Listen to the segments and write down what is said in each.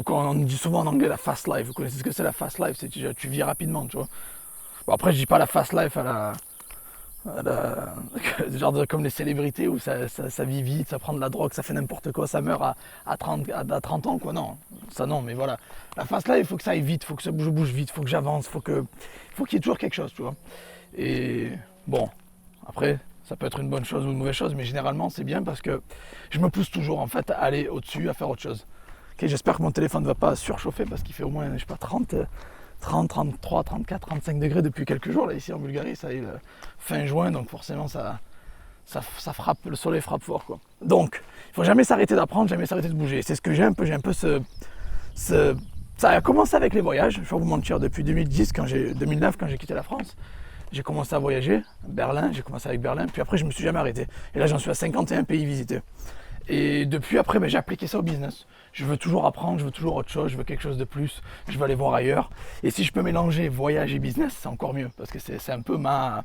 Donc on dit souvent en anglais la fast life. Vous connaissez ce que c'est la fast life? C'est que tu vis rapidement, tu vois. Bon, après, je dis pas la fast life genre comme les célébrités où ça vit vite, ça prend de la drogue, ça fait n'importe quoi, ça meurt à 30 ans, quoi. Non, ça non, mais voilà. La fast life, il faut que ça aille vite, il faut que je bouge vite, il faut que j'avance, faut qu'il y ait toujours quelque chose, tu vois. Et bon, après, ça peut être une bonne chose ou une mauvaise chose, mais généralement, c'est bien parce que je me pousse toujours, en fait, à aller au-dessus, à faire autre chose. Okay, j'espère que mon téléphone ne va pas surchauffer parce qu'il fait au moins, je sais pas, 30, 33, 34, 35 degrés depuis quelques jours là ici en Bulgarie, ça est fin juin, donc forcément ça frappe, le soleil frappe fort quoi. Donc il faut jamais s'arrêter d'apprendre, jamais s'arrêter de bouger. C'est ce que j'ai un peu ça a commencé avec les voyages, je vais pas vous mentir, depuis 2009 quand j'ai quitté la France. J'ai commencé à voyager, Berlin, j'ai commencé avec Berlin, puis après je me suis jamais arrêté. Et là j'en suis à 51 pays visités. Et depuis après, j'ai appliqué ça au business. Je veux toujours apprendre, je veux toujours autre chose, je veux quelque chose de plus, je veux aller voir ailleurs. Et si je peux mélanger voyage et business, c'est encore mieux, parce que c'est un peu ma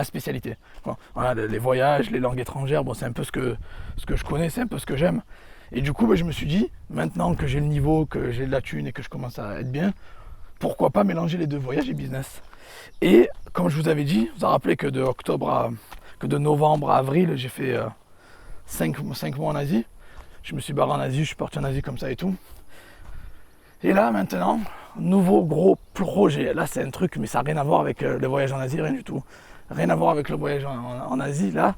spécialité. Bon, voilà, les voyages, les langues étrangères, bon, c'est un peu ce que je connais, c'est un peu ce que j'aime. Et du coup, je me suis dit, maintenant que j'ai le niveau, que j'ai de la thune et que je commence à être bien, pourquoi pas mélanger les deux, voyage et business. Et comme je vous avais dit, vous vous rappelez que de novembre à avril, j'ai fait 5 mois en Asie. Je me suis barré en Asie, je suis parti en Asie comme ça et tout. Et là maintenant, nouveau gros projet. Là c'est un truc, mais ça n'a rien à voir avec le voyage en Asie, rien du tout. Rien à voir avec le voyage en Asie. Là,